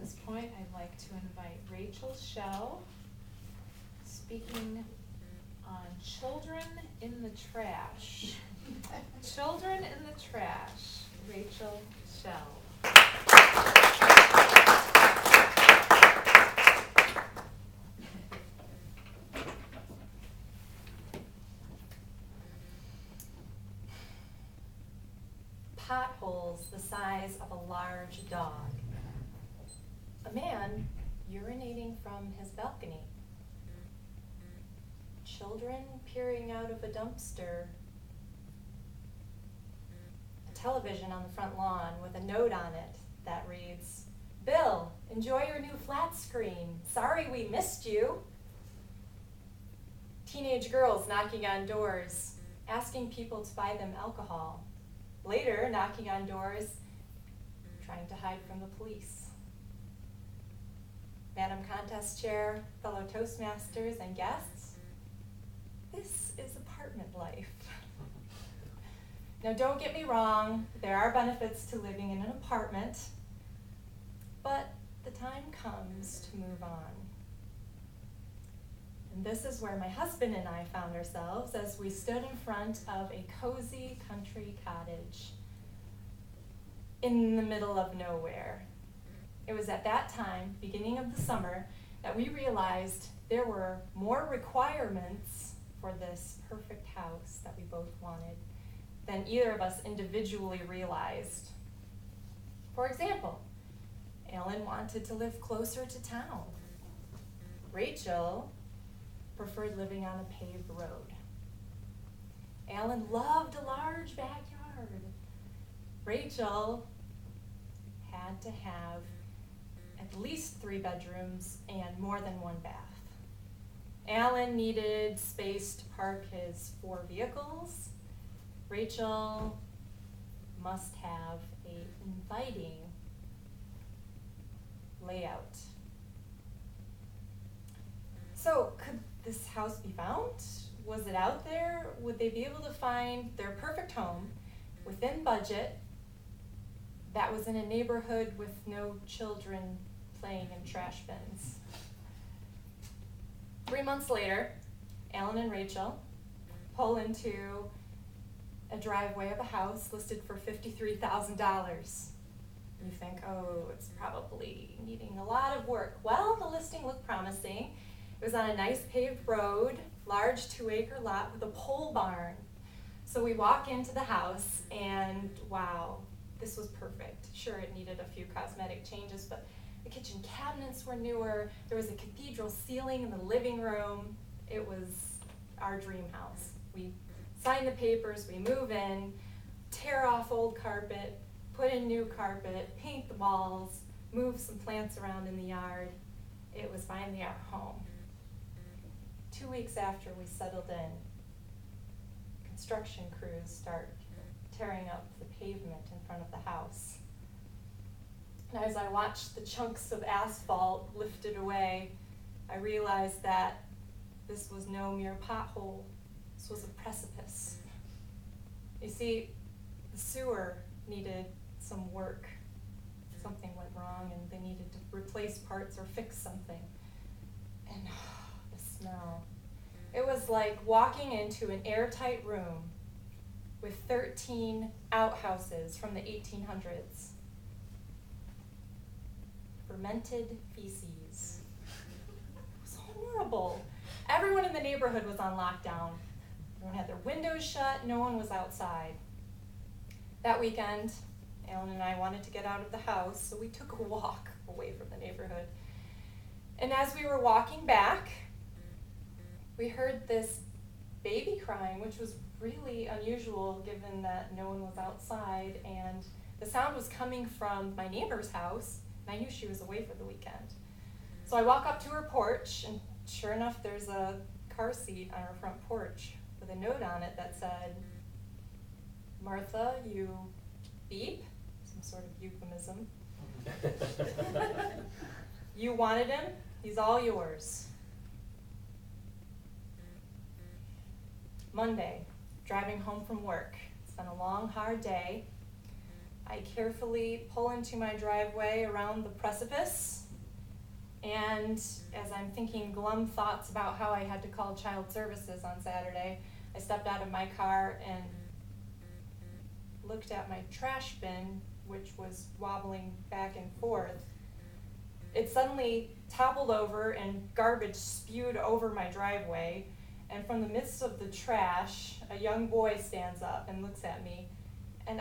this point, I'd like to invite Rachel Shell, speaking on children in the trash. Children in the trash. Rachel Shell. Potholes the size of a large dog. A man urinating from his balcony. Children peering out of a dumpster. A television on the front lawn with a note on it that reads, "Bill, enjoy your new flat screen. Sorry we missed you." Teenage girls knocking on doors, asking people to buy them alcohol. Later, knocking on doors, trying to hide from the police. Madam Contest Chair, fellow Toastmasters, and guests, this is apartment life. Now, don't get me wrong, there are benefits to living in an apartment, but the time comes to move on. And this is where my husband and I found ourselves as we stood in front of a cozy country cottage in the middle of nowhere. It was at that time, beginning of the summer, that we realized there were more requirements for this perfect house that we both wanted than either of us individually realized. For example, Alan wanted to live closer to town. Rachel preferred living on a paved road. Alan loved a large backyard. Rachel had to have at least 3 bedrooms and more than 1 bath. Alan needed space to park his 4 vehicles. Rachel must have an inviting layout. So, could this house be found? Was it out there? Would they be able to find their perfect home within budget that was in a neighborhood with no children playing in trash bins? 3 months later, Alan and Rachel pull into a driveway of a house listed for $53,000. You think, oh, it's probably needing a lot of work. Well, the listing looked promising. It was on a nice paved road, large 2-acre lot with a pole barn. So we walk into the house and wow, this was perfect. Sure, it needed a few cosmetic changes, but the kitchen cabinets were newer. There was a cathedral ceiling in the living room. It was our dream house. We sign the papers, we move in, tear off old carpet, put in new carpet, paint the walls, move some plants around in the yard. It was finally our home. 2 weeks after we settled in, construction crews start tearing up the pavement in front of the house. And as I watched the chunks of asphalt lifted away, I realized that this was no mere pothole. This was a precipice. You see, the sewer needed some work. Something went wrong and they needed to replace parts or fix something. And the smell. It was like walking into an airtight room with 13 outhouses from the 1800s. Fermented feces. It was horrible. Everyone in the neighborhood was on lockdown. Everyone had their windows shut, no one was outside. That weekend, Alan and I wanted to get out of the house, so we took a walk away from the neighborhood. And as we were walking back, we heard this baby crying, which was really unusual given that no one was outside, and the sound was coming from my neighbor's house, and I knew she was away for the weekend. So I walk up to her porch, and sure enough, there's a car seat on her front porch with a note on it that said, "Martha, you beep," some sort of euphemism. "You wanted him, he's all yours." Monday, driving home from work. It's been a long, hard day. I carefully pull into my driveway around the precipice, and as I'm thinking glum thoughts about how I had to call child services on Saturday, I stepped out of my car and looked at my trash bin, which was wobbling back and forth. It suddenly toppled over and garbage spewed over my driveway, and from the midst of the trash, a young boy stands up and looks at me, and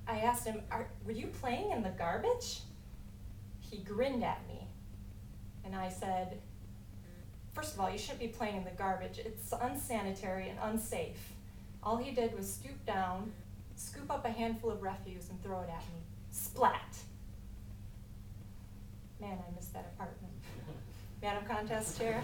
I asked him, were you playing in the garbage? He grinned at me, and I said, first of all, you shouldn't be playing in the garbage. It's unsanitary and unsafe. All he did was stoop down, scoop up a handful of refuse, and throw it at me. Splat. Man, I missed that apartment. Madam Contest Chair.